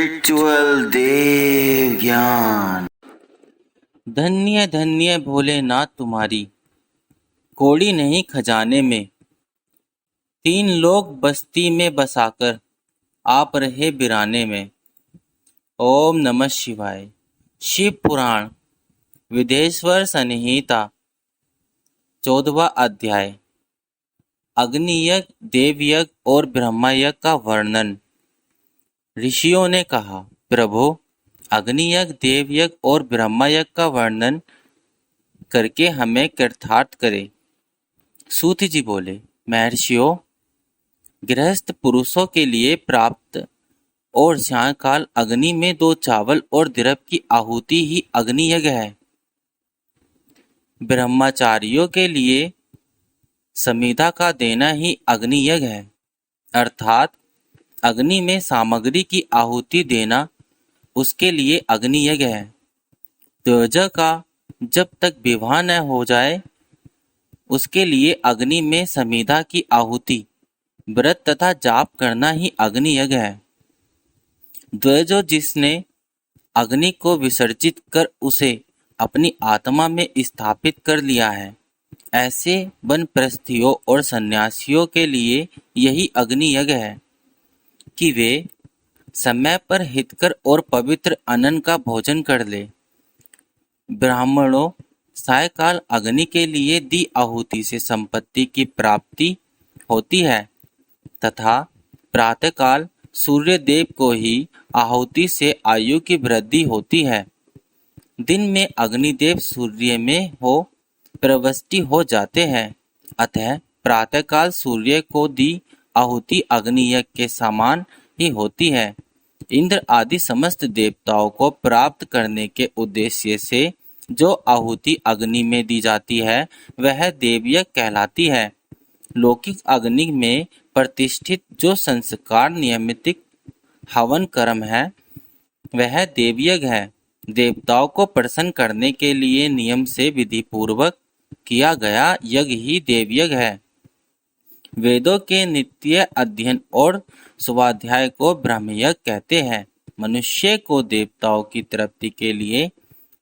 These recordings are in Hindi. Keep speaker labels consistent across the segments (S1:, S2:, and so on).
S1: स्पिरिचुअल देव ज्ञान।
S2: धन्य धन्य भोलेनाथ तुम्हारी कौड़ी नहीं खजाने में। 3 लोग बस्ती में बसाकर आप रहे बिराने में। ओम नमः शिवाय। शिव पुराण विदेश्वर संहिता 14वां अध्याय। अग्नियज्ञ, देवयज्ञ और ब्रह्मयज्ञ का वर्णन। ऋषियों ने कहा, प्रभो, अग्नियज्ञ, देवयज्ञ और ब्रह्मयज्ञ का वर्णन करके हमें कृतार्थ करे। सूत जी बोले, महर्षियों, गृहस्थ पुरुषों के लिए प्राप्त और सायंकाल अग्नि में 2 चावल और द्रव की आहुति ही अग्नि यज्ञ है। ब्रह्मचारियों के लिए समिधा का देना ही अग्नि यज्ञ है, अर्थात अग्नि में सामग्री की आहुति देना उसके लिए अग्नि यज्ञ है। द्विज का जब तक विवाह न हो जाए उसके लिए अग्नि में समिधा की आहुति, व्रत तथा जाप करना ही अग्नि यज्ञ है। द्विजो जिसने अग्नि को विसर्जित कर उसे अपनी आत्मा में स्थापित कर लिया है, ऐसे वानप्रस्थियों और सन्यासियों के लिए यही अग्नि यज्ञ है कि वे समय पर हितकर और पवित्र अन्न का भोजन कर ले। ब्राह्मणों, सायकाल अग्नि के लिए दी आहुति से संपत्ति की प्राप्ति होती है तथा प्रातःकाल सूर्य देव को ही आहुति से आयु की वृद्धि होती है। दिन में अग्निदेव सूर्य में हो प्रविष्टि हो जाते हैं, अतः प्रातःकाल सूर्य को दी आहुति अग्नियज्ञ के समान ही होती है। इंद्र आदि समस्त देवताओं को प्राप्त करने के उद्देश्य से जो आहुति अग्नि में दी जाती है वह देवयज्ञ कहलाती है। लौकिक अग्नि में प्रतिष्ठित जो संस्कार नियमित हवन कर्म है वह देवयज्ञ है। देवताओं को प्रसन्न करने के लिए नियम से विधि पूर्वक किया गया यज्ञ ही देवयज्ञ है। वेदों के नित्य अध्ययन और स्वाध्याय को ब्रह्मयज्ञ कहते हैं। मनुष्य को देवताओं की तृप्ति के लिए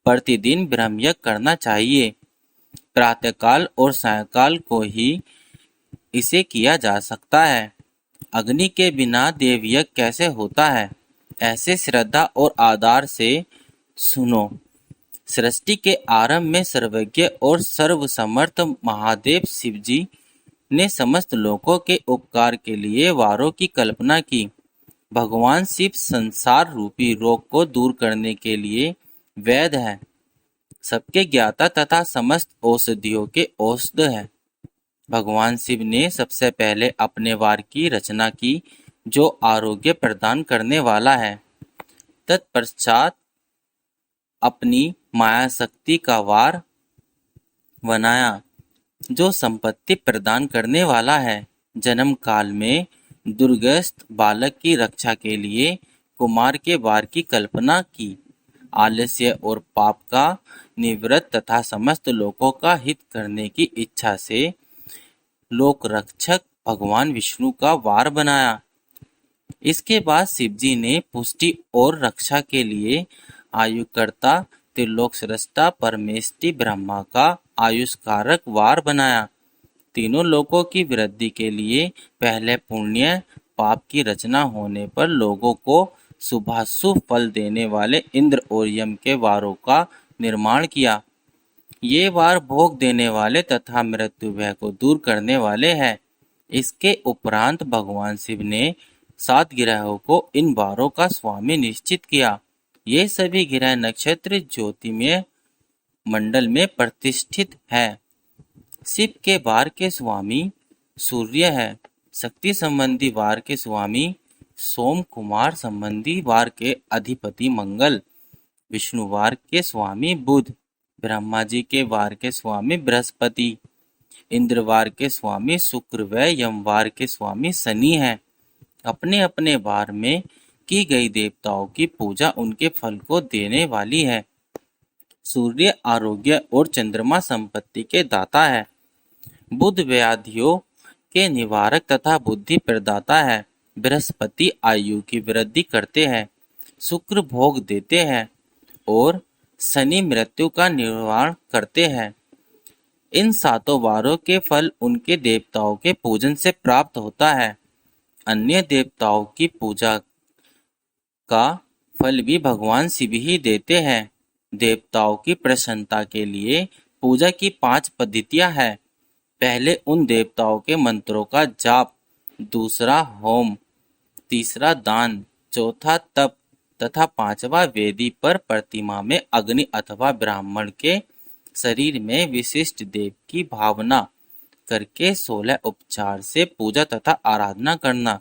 S2: प्रतिदिन ब्रह्मयज्ञ करना चाहिए। प्रातःकाल और सायंकाल को ही इसे किया जा सकता है। अग्नि के बिना देवयज्ञ कैसे होता है, ऐसे श्रद्धा और आदर से सुनो। सृष्टि के आरंभ में सर्वज्ञ और सर्वसमर्थ महादेव शिवजी ने समस्त लोगों के उपकार के लिए वारों की कल्पना की। भगवान शिव संसार रूपी रोग को दूर करने के लिए वैद्य है, सबके ज्ञाता तथा समस्त औषधियों के औषध है। भगवान शिव ने सबसे पहले अपने वार की रचना की जो आरोग्य प्रदान करने वाला है। तत्पश्चात अपनी माया शक्ति का वार बनाया जो संपत्ति प्रदान करने वाला है। जन्म काल में दुर्गस्थ बालक की रक्षा के लिए कुमार के वार की कल्पना की। आलस्य और पाप का निवृत्त तथा समस्त लोगों का हित करने की इच्छा से लोक रक्षक भगवान विष्णु का वार बनाया। इसके बाद शिवजी ने पुष्टि और रक्षा के लिए आयुकर्ता त्रिलोक सृष्टा परमेष्टि ब्रह्मा का आयुष्कारक वार बनाया। तीनों लोकों की वृद्धि के लिए पहले पुण्य पाप की रचना होने पर लोगों को शुभाशुभ फल देने वाले इंद्र और यम के वारों का निर्माण किया। ये वार भोग देने वाले तथा मृत्यु भय को दूर करने वाले हैं। इसके उपरांत भगवान शिव ने 7 ग्रहों को इन वारों का स्वामी निश्चित किया। ये सभी ग्रह नक्षत्र ज्योतिमय मंडल में प्रतिष्ठित है। शिव के वार के स्वामी सूर्य है। शक्ति संबंधी वार के स्वामी सोम, कुमार संबंधी वार के अधिपति मंगल, विष्णु वार के स्वामी बुध, ब्रह्मा जी के वार के स्वामी बृहस्पति, इंद्रवार के स्वामी शुक्र व यमवार के स्वामी शनि हैं। अपने अपने वार में की गई देवताओं की पूजा उनके फल को देने वाली है। सूर्य आरोग्य और चंद्रमा संपत्ति के दाता है। बुध व्याधियों के निवारक तथा बुद्धि प्रदाता है। बृहस्पति आयु की वृद्धि करते हैं। शुक्र भोग देते हैं और शनि मृत्यु का निर्वाण करते हैं। इन सातों वारों के फल उनके देवताओं के पूजन से प्राप्त होता है। अन्य देवताओं की पूजा का फल भी भगवान शिव ही देते हैं। देवताओं की प्रसन्नता के लिए पूजा की 5 पद्धतियां हैं। पहले उन देवताओं के मंत्रों का जाप, दूसरा होम, तीसरा दान, चौथा तप तथा पांचवा वेदी पर प्रतिमा में अग्नि अथवा ब्राह्मण के शरीर में विशिष्ट देव की भावना करके 16 उपचार से पूजा तथा आराधना करना।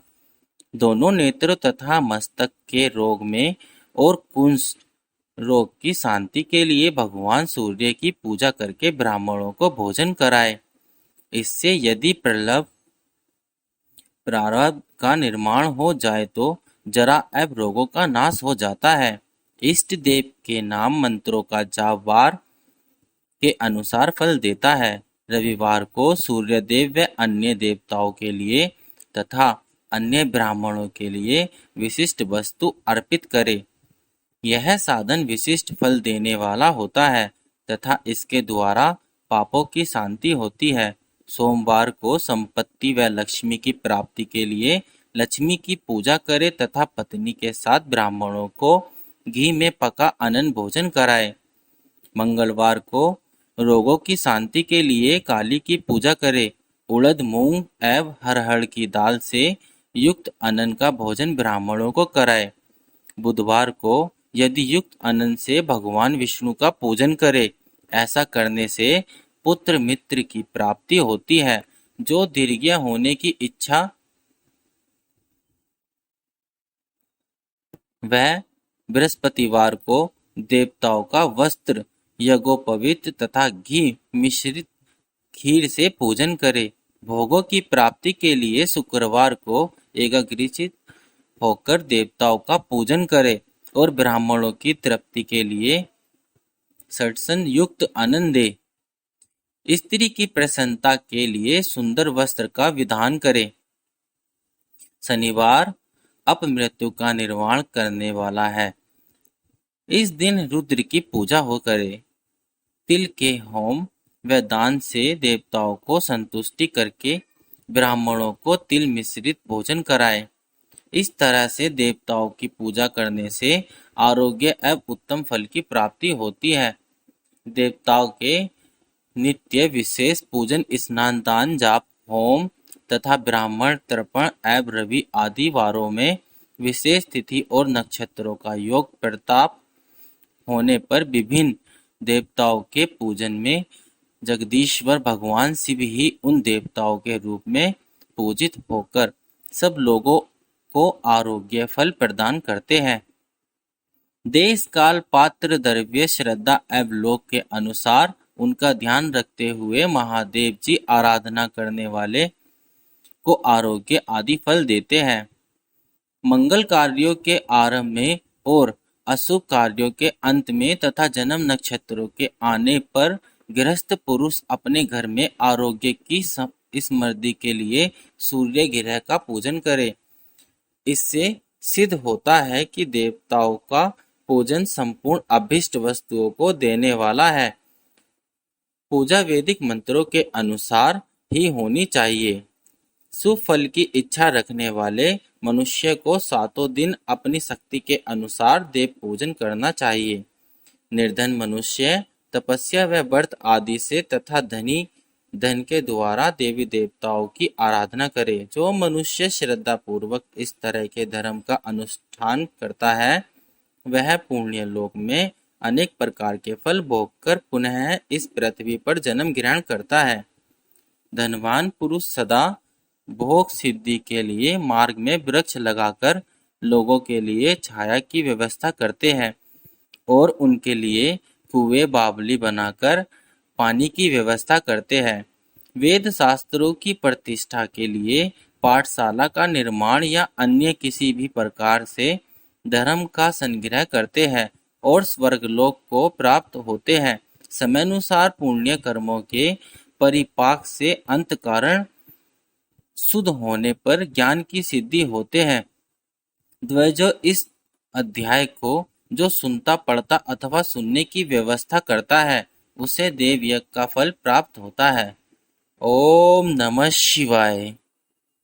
S2: दोनों नेत्रों तथा मस्तक के रोग में और कुंज रोग की शांति के लिए भगवान सूर्य की पूजा करके ब्राह्मणों को भोजन कराए। इससे यदि प्रलभ प्रारब्ध का निर्माण हो जाए तो जरा एवं रोगों का नाश हो जाता है। इष्ट देव के नाम मंत्रों का जाप वार के अनुसार फल देता है। रविवार को सूर्यदेव व अन्य देवताओं के लिए तथा अन्य ब्राह्मणों के लिए विशिष्ट वस्तु अर्पित करे। यह साधन विशिष्ट फल देने वाला होता है तथा इसके द्वारा पापों की शांति होती है। सोमवार को संपत्ति व लक्ष्मी की प्राप्ति के लिए लक्ष्मी की पूजा करे तथा पत्नी के साथ ब्राह्मणों को घी में पका अनन भोजन कराए। मंगलवार को रोगों की शांति के लिए काली की पूजा करे। उड़द, मूंग एवं अरहर की दाल से युक्त अनन का भोजन ब्राह्मणों को कराए। बुधवार को यदि युक्त अनन से भगवान विष्णु का पूजन करे। ऐसा करने से पुत्र मित्र की प्राप्ति होती है। जो दीर्घ होने की इच्छा वह बृहस्पतिवार को देवताओं का वस्त्र, यज्ञोपवीत तथा घी मिश्रित खीर से पूजन करे। भोगों की प्राप्ति के लिए शुक्रवार को एकाग्रचित होकर देवताओं का पूजन करे और ब्राह्मणों की तृप्ति के लिए षट्सन युक्त अनन दे। स्त्री की प्रसन्नता के लिए सुंदर वस्त्र का विधान करे। शनिवार अपमृत्यु का निर्वाण करने वाला है। इस दिन रुद्र की पूजा हो करे। तिल के होम व दान से देवताओं को संतुष्टि करके ब्राह्मणों को तिल मिश्रित भोजन कराए। इस तरह से देवताओं की पूजा करने से आरोग्य एवं उत्तम फल की प्राप्ति होती है। देवताओं के नित्य विशेष पूजन, स्नान, दान, जाप, होम तथा ब्राह्मण तर्पण एवं रवि आदि वारों में विशेष तिथि और नक्षत्रों का योग प्रताप होने पर विभिन्न देवताओं के पूजन में जगदीश्वर भगवान शिव ही उन देवताओं के रूप में पूजित होकर सब लोगों को आरोग्य फल प्रदान करते हैं। देश काल पात्र द्रव्य श्रद्धा एवं लोक के अनुसार उनका ध्यान रखते हुए महादेव जी आराधना करने वाले को आरोग्य आदि फल देते हैं। मंगल कार्यों के आरंभ में और अशुभ कार्यों के अंत में तथा जन्म नक्षत्रों के आने पर गृहस्थ पुरुष अपने घर में आरोग्य की समृद्धि के लिए सूर्य ग्रह का पूजन करे। इससे सिद्ध होता है कि देवताओं का पूजन संपूर्ण अभीष्ट वस्तुओं को देने वाला है। पूजा वैदिक मंत्रों के अनुसार ही होनी चाहिए। शुभ फल की इच्छा रखने वाले मनुष्य को 7 दिन अपनी शक्ति के अनुसार देव पूजन करना चाहिए। निर्धन मनुष्य तपस्या व व्रत आदि से तथा धनी धन के द्वारा देवी देवताओं की आराधना करे। जो मनुष्य श्रद्धा पूर्वक इस तरह के धर्म का अनुष्ठान करता है वह पुण्य लोक में अनेक प्रकार के फल भोगकर पुनः इस पृथ्वी पर जन्म ग्रहण करता है। धनवान पुरुष सदा भोग सिद्धि के लिए मार्ग में वृक्ष लगाकर लोगों के लिए छाया की व्यवस्था करते हैं और उनके लिए कुएं बावली बनाकर पानी की व्यवस्था करते हैं। वेद शास्त्रों की प्रतिष्ठा के लिए पाठशाला का निर्माण या अन्य किसी भी प्रकार से धर्म का संग्रह करते हैं और स्वर्गलोक को प्राप्त होते हैं। समयानुसार पुण्य कर्मों के परिपाक से अंतःकरण शुद्ध होने पर ज्ञान की सिद्धि होते हैं। द्वैजो इस अध्याय को जो सुनता पढ़ता अथवा सुनने की व्यवस्था करता है उसे देव यज्ञ का फल प्राप्त होता है। ओम नमः शिवाय।